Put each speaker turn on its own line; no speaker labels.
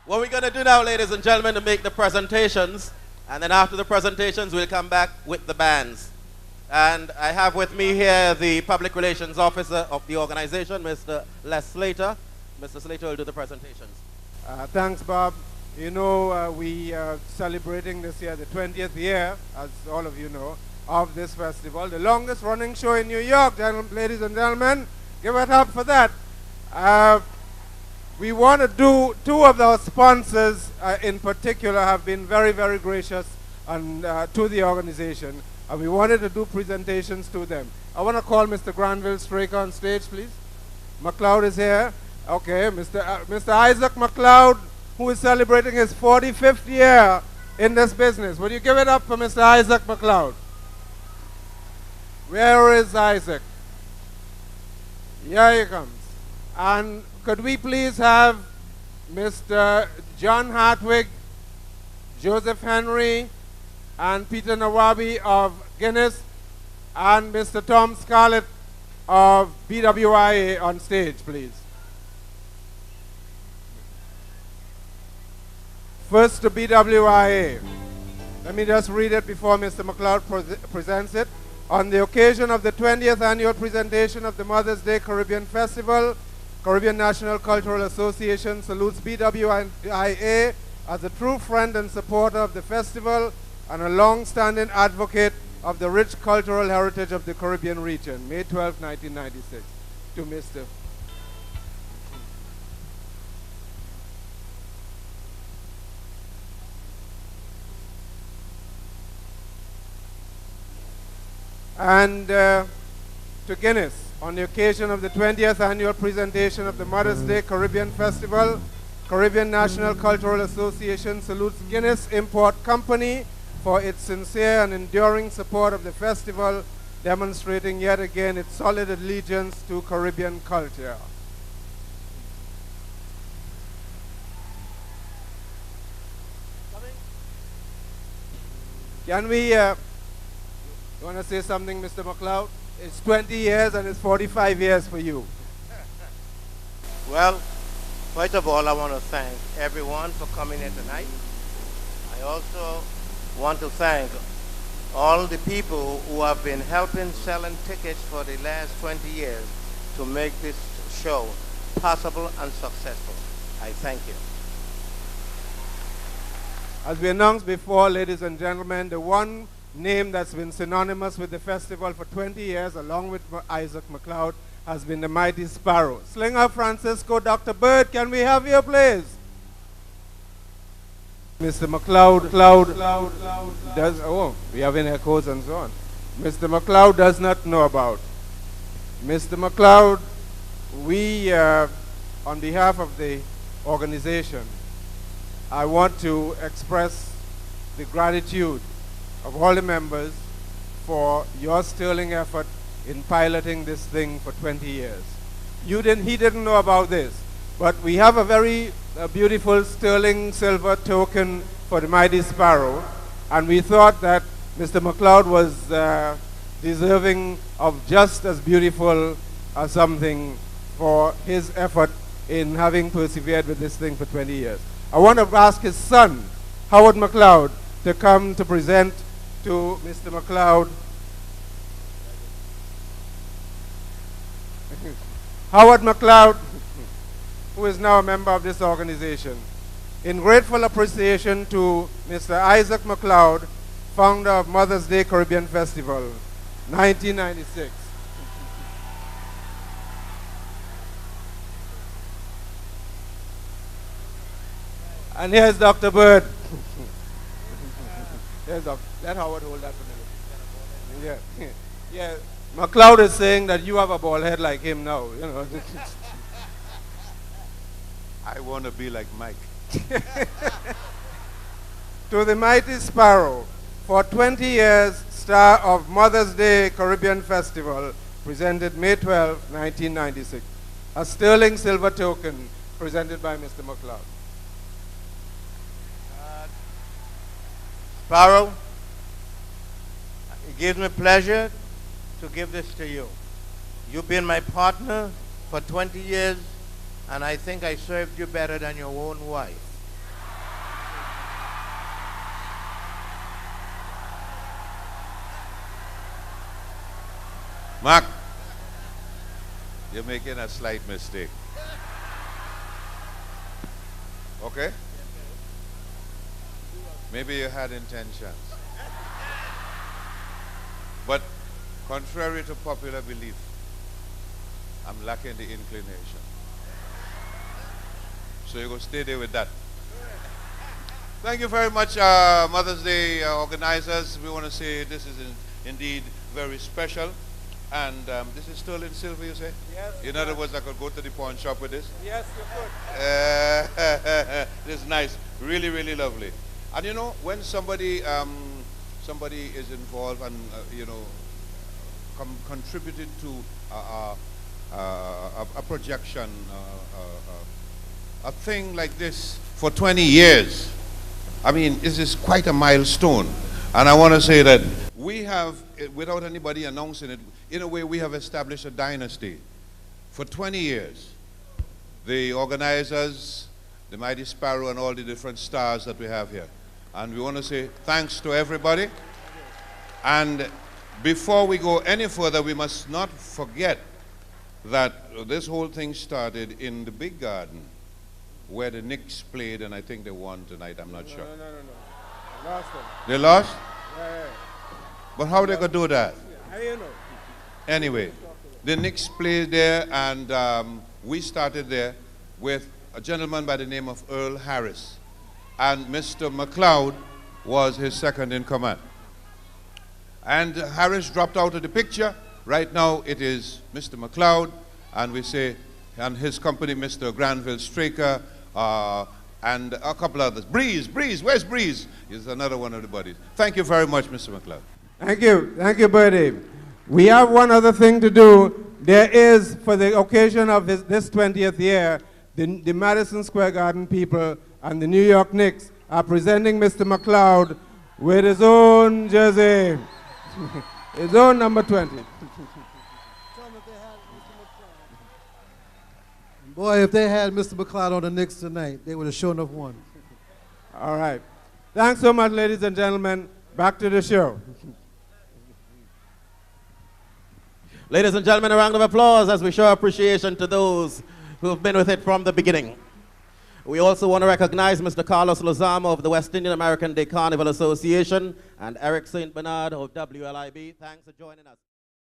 What we're going to do now, ladies and gentlemen, to make the presentations, and then after the presentations, we'll come back with the bands. And I have with me here the Public Relations Officer of the organization, Mr. Les Slater. Mr. Slater will do the presentations.
Thanks, Bob. You know, we are celebrating this year the 20th year, as all of you know, of this festival. The longest running show in New York, ladies and gentlemen. Give it up for that. We want to do, two of our sponsors in particular have been very, very gracious and, to the organization. And we wanted to do presentations to them. I want to call Mr. Granville Straker on stage, please. McLeod is here. Okay, Mr. Isaac McLeod, who is celebrating his 45th year in this business. Would you give it up for Mr. Isaac McLeod? Where is Isaac? Here he comes. And could we please have Mr. John Hartwig, Joseph Henry, and Peter Nawabi of Guinness, and Mr. Tom Scarlett of BWIA on stage, please. First to BWIA. Let me just read it before Mr. McLeod presents it. On the occasion of the 20th annual presentation of the Mother's Day Caribbean Festival, Caribbean National Cultural Association salutes BWIA as a true friend and supporter of the festival and a long-standing advocate of the rich cultural heritage of the Caribbean region. May 12, 1996. To Mr. And to Guinness, on the occasion of the 20th annual presentation of the Mother's Day Caribbean Festival, Caribbean National Cultural Association salutes Guinness Import Company for its sincere and enduring support of the festival, demonstrating yet again its solid allegiance to Caribbean culture. Can we, you want to say something, Mr. McLeod? It's 20 years and it's 45 years for you.
Well, first of all, I want to thank everyone for coming here tonight. I also want to thank all the people who have been helping selling tickets for the last 20 years to make this show possible and successful. I thank you.
As we announced before, ladies and gentlemen, the one name that's been synonymous with the festival for 20 years, along with Isaac McLeod, has been the mighty Sparrow. Slinger Francisco, Dr. Bird, can we have your please? Mr. McLeod does, oh, we have in echoes and so on. Mr. McLeod does not know about. Mr. McLeod, we, on behalf of the organization, I want to express the gratitude of all the members for your sterling effort in piloting this thing for 20 years. He didn't know about this, but we have a very beautiful sterling silver token for the mighty Sparrow, and we thought that Mr. McLeod was deserving of just as beautiful something for his effort in having persevered with this thing for 20 years. I want to ask his son, Howard McLeod, to come to present to Mr. McLeod. Howard McLeod, who is now a member of this organization. In grateful appreciation to Mr. Isaac McLeod, founder of Mother's Day Caribbean Festival, 1996. And here's Dr. Bird. Here's Dr. Let Howard hold that for a minute. Yeah. Yeah. McLeod is saying that you have a bald head like him now, you know.
I want to be like Mike.
To the mighty Sparrow, for 20 years, star of Mother's Day Caribbean Festival, presented May 12, 1996. A sterling silver token presented by Mr. McLeod.
Sparrow, it gives me pleasure to give this to you. You've been my partner for 20 years, and I think I served you better than your own wife.
Mark, you're making a slight mistake. Okay? Maybe you had intentions. But contrary to popular belief, I'm lacking the inclination. So you're going to stay there with that. Thank you very much, Mother's Day organizers. We want to say this is indeed very special. And this is sterling silver, you say?
Yes.
In other words, I could go to the pawn shop with this?
Yes, you could.
This is nice. Really, really lovely. And you know, when somebody is involved and, you know, contributed to a projection, a thing like this for 20 years, I mean, this is quite a milestone. And I want to say that we have, without anybody announcing it, in a way we have established a dynasty. For 20 years, the organizers, the Mighty Sparrow, and all the different stars that we have here. And we want to say thanks to everybody. And before we go any further, we must not forget that this whole thing started in the big garden where the Knicks played, and I think they won tonight. I'm not sure.
No. Lost them.
They lost?
Yeah.
But how they could do that?
How you know?
Anyway, the Knicks played there, and we started there with a gentleman by the name of Earl Harris. And Mr. McLeod was his second in command. And Harris dropped out of the picture. Right now it is Mr. McLeod, and we say, and his company, Mr. Granville Straker, and a couple others. Breeze, where's Breeze? He's another one of the buddies. Thank you very much, Mr. McLeod.
Thank you, Birdie. We have one other thing to do. There is, for the occasion of this 20th year, the Madison Square Garden people and the New York Knicks are presenting Mr. McLeod with his own jersey, his own number 20.
Boy, if they had Mr. McLeod on the Knicks tonight, they would have sure enough won.
All right. Thanks so much, ladies and gentlemen. Back to the show.
Ladies and gentlemen, a round of applause as we show appreciation to those who have been with it from the beginning. We also want to recognize Mr. Carlos Lozamo of the West Indian American Day Carnival Association and Eric St. Bernard of WLIB. Thanks for joining us.